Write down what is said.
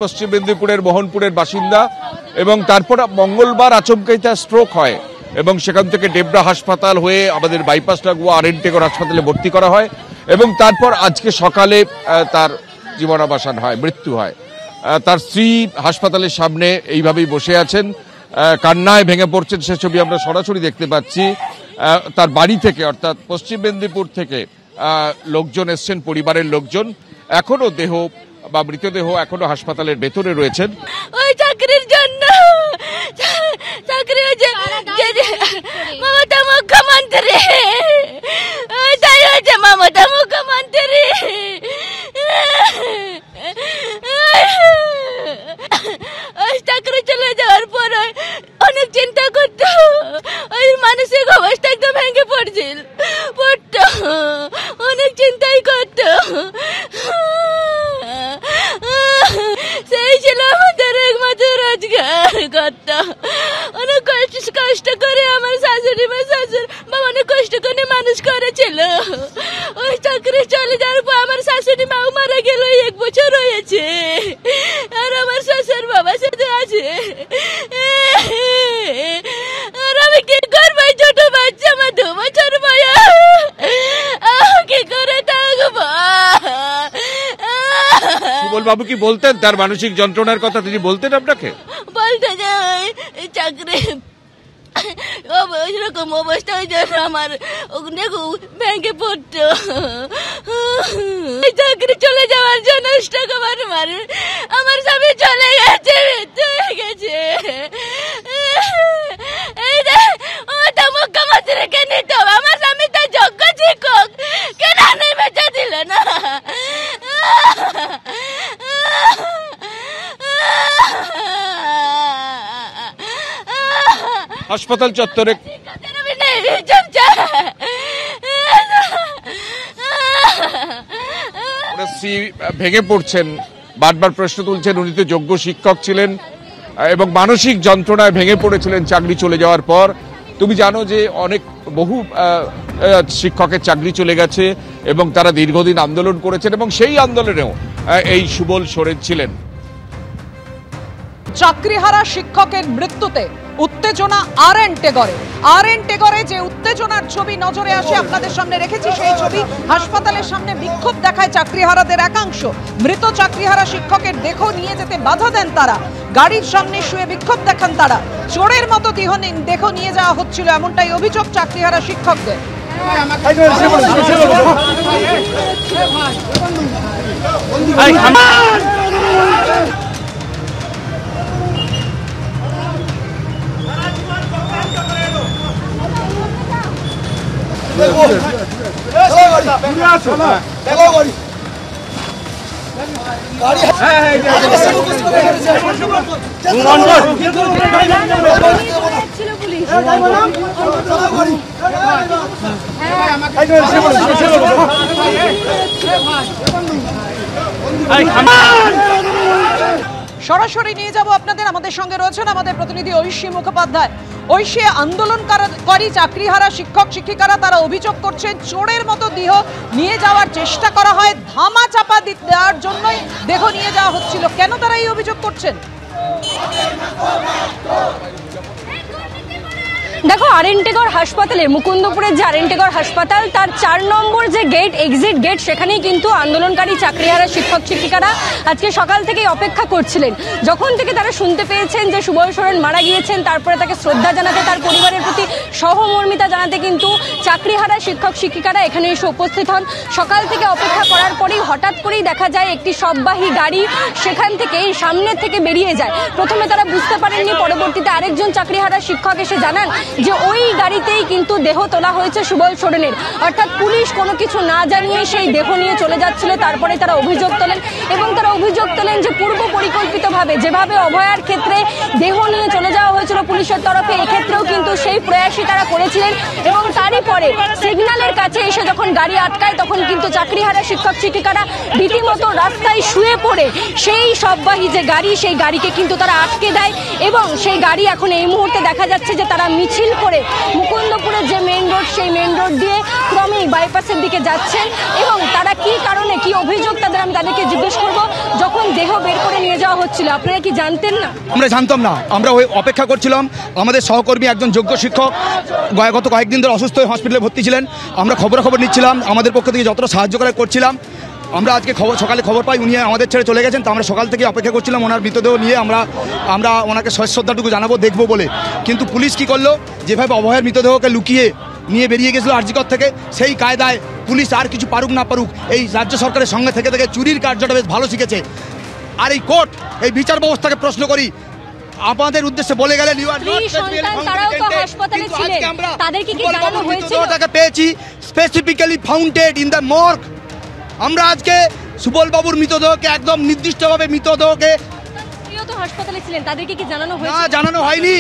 পশ্চিম মেদিনীপুরের মোহনপুরের বাসিন্দা এবং তারপর মঙ্গলবার আচমকাই তার স্ট্রোক হয় এবং সেখান থেকে ডেবরা হাসপাতাল হয়ে আমাদের বাইপাস লাগোয়া আর.এন.টেগর হাসপাতালে ভর্তি করা হয় এবং তারপর আজকে সকালে তার জীবনাবসান হয়, মৃত্যু হয়। তার স্ত্রী হাসপাতালের সামনে এইভাবেই বসে আছেন, কান্নায় ভেঙে পড়ছেন। সে ছবি আমরা সরাসরি দেখতে পাচ্ছি। তার বাড়ি থেকে অর্থাৎ পশ্চিম মেদিনীপুর থেকে লোকজন এসছেন, পরিবারের লোকজন। এখনো দেহ বা মৃতদেহ এখনো হাসপাতালের ভেতরে রয়েছেন। ওই চাকরির জন্য চাকরি হয়েছে মমতা মুখ্যমন্ত্রী, তাই হয়েছে মমতা মুখ্যমন্ত্রী। ওই চাকরি চলে যাওয়ার পর অনেক চিন্তা করতো, ওই মানসিক অবস্থা একদম ভেঙে পড়তো, অনেক চিন্তাই করতো। সেই ছিল আমাদের একমাত্র রোজগার করতো। অনেক কষ্ট করে আমার শাশুড়ি মা অনেক কষ্ট করে মানুষ করেছিল। ওই চাকরি চলে যাওয়ার পর আমার শাশুড়ি মাও মারা গেল, 1 বছর হয়েছে। আর আমার শ্বশুর বাবা সাথে আছে। আর আমি কি করবো? ছোট বাচ্চা, আমার 2 বছর বয়স, কি করে থাকবো? সুবল বাবু কি বলতেন তার মানসিক যন্ত্রণার কথা? তিনি বলতেন আপনাকে? বলতে যে চাকরি এরকম অবস্থা হয়ে যায় আমার, দেখো ব্যাংকে পড়তো। চাকরি চলে যাওয়ার জন্য আমার স্বামী চলে গেছে। মুখ্যমন্ত্রীকে নিত, আমার স্বামী তো যোগ্য শিক্ষক, কেন নেমে দিল না? হাসপাতাল চত্বরে ভেঙে পড়ছেন, বারবার প্রশ্ন তুলছেন। উনি তো যোগ্য শিক্ষক ছিলেন এবং মানসিক যন্ত্রণায় ভেঙে পড়েছিলেন চাকরি চলে যাওয়ার পর। তুমি জানো যে বহু শিক্ষকের চাকরি চলে গেছে এবং তারা দীর্ঘদিন আন্দোলন করেছেন এবং সেই আন্দোলনেও এই সুবল সোরেন ছিলেন। চাকরিহারা শিক্ষকের মৃত্যুতে উত্তেজনা আর.এন.টেগরে যে উত্তেজনার ছবি নজরে আসে আপনাদের সামনে রেখেছি, সেই ছবি। হাসপাতালের সামনে বিক্ষোভ দেখায় চাকরিহারাদের একাংশ। মৃত চাকরিহারা শিক্ষকের দেহ নিয়ে যেতে বাধা দেন তারা, গাড়ির সামনে শুয়ে বিক্ষোভ দেখান তারা। চোরের মতো দেহ নিয়ে যাওয়া হচ্ছিল, এমনটাই অভিযোগ চাকরিহারা শিক্ষকদের। সরাসরি নিয়ে যাব আপনাদের। আমাদের সঙ্গে রয়েছেন আমাদের প্রতিনিধি ঐশী মুখোপাধ্যায়। ঐশী, আন্দোলনকারী চাকরিহারা শিক্ষক শিক্ষিকারা তারা অভিযোগ করছেন চোরের মতো দেহ নিয়ে যাওয়ার চেষ্টা করা হয়, ধামা চাপা দেওয়ার জন্যই দেহ নিয়ে যাওয়া হচ্ছিল। কেন তারা এই অভিযোগ করছেন? দেখো, আর.এন.টেগর হাসপাতালে, মুকুন্দপুরের যে আর.এন.টেগর হাসপাতাল, তার 4 নম্বর যে গেট, এক্সিট গেট, সেখানেই কিন্তু আন্দোলনকারী চাকরিহারা শিক্ষক শিক্ষিকারা আজকে সকাল থেকেই অপেক্ষা করছিলেন। যখন থেকে তারা শুনতে পেয়েছেন যে সুবল সোরেন মারা গিয়েছেন, তারপরে তাকে শ্রদ্ধা জানাতে, তার পরিবারের প্রতি সহমর্মিতা জানাতে কিন্তু চাকরিহারা শিক্ষক শিক্ষিকারা এখানে এসে উপস্থিত হন। সকাল থেকে অপেক্ষা করার পরেই হঠাৎ করেই দেখা যায় একটি শববাহী গাড়ি সেখান থেকে সামনের থেকে বেরিয়ে যায়। প্রথমে তারা বুঝতে পারেননি, পরবর্তীতে আরেকজন চাকরিহারা শিক্ষক এসে জানান যে ওই গাড়িতেই কিন্তু দেহ তোলা হয়েছে সুবল সোরেনের। অর্থাৎ পুলিশ কোনো কিছু না জানিয়ে সেই দেহ নিয়ে চলে যাচ্ছিল। তারপরে তারা অভিযোগ তোলেন এবং তারা অভিযোগ তোলেন যে পূর্ব পরিকল্পিতভাবে যেভাবে অভয়ার ক্ষেত্রে দেহ নিয়ে চলে যাওয়া হয়েছিল পুলিশের তরফে, এক্ষেত্রেও কিন্তু সেই প্রয়াসই তারা করেছিলেন। এবং তারই পরে সিগন্যালের কাছে এসে যখন গাড়ি আটকায়, তখন কিন্তু চাকরিহারা শিক্ষক শিক্ষিকারা রীতিমতো রাস্তায় শুয়ে পড়ে সেই শববাহী যে গাড়ি, সেই গাড়িকে কিন্তু তারা আটকে দেয় এবং সেই গাড়ি এখন এই মুহূর্তে দেখা যাচ্ছে যে তারা মিছিল মিছিল করে মুকুন্দপুরের যে মেন রোড সেই মেন রোড দিয়ে ক্রমেই বাইপাসের দিকে যাচ্ছেন এবং তারা কি কারণে কি অভিযোগ আমি তাদেরকে জিজ্ঞেস করব। যখন দেহ বের করে নিয়ে যাওয়া হচ্ছিল আপনারা কি জানতেন না? আমরা জানতাম না, আমরা ওই অপেক্ষা করছিলাম। আমাদের সহকর্মী একজন যোগ্য শিক্ষক গত কয়েকদিন ধরে অসুস্থ হয়ে হসপিটালে ভর্তি ছিলেন। আমরা খবর নিচ্ছিলাম, আমাদের পক্ষ থেকে যতটা সাহায্য করছিলাম। আমরা আজকে সকালে খবর পাই উনি আমাদের ছেড়ে চলে গেছেন। তো আমরা সকাল থেকে অপেক্ষা করছিলাম ওনার মৃতদেহ নিয়ে আমরা ওনাকে শ্রদ্ধাটুকু জানাবো, দেখবো বলে। কিন্তু পুলিশ কি করলো, যেভাবে অভয়ের মৃতদেহকে লুকিয়ে নিয়ে বেরিয়ে গেছিলো আরজিকর থেকে, সেই কায়দায় পুলিশ আর কিছু পারুক না পারুক এই রাজ্য সরকারের সঙ্গে থেকে চুরির কার্যটা বেশ ভালো শিখেছে। আর এই কোর্ট এই বিচার ব্যবস্থাকে প্রশ্ন করি, আমাদের উদ্দেশ্যে বলে গেলেন পেয়েছি specifically founded in the morgue. আমরা আজকে সুবল বাবুর মৃতদেহকে একদম নির্দিষ্টভাবে মৃতদেহকে হাসপাতালে ছিলেন, তাদেরকে কি জানানো হয়েছে? না, জানানো হয়নি।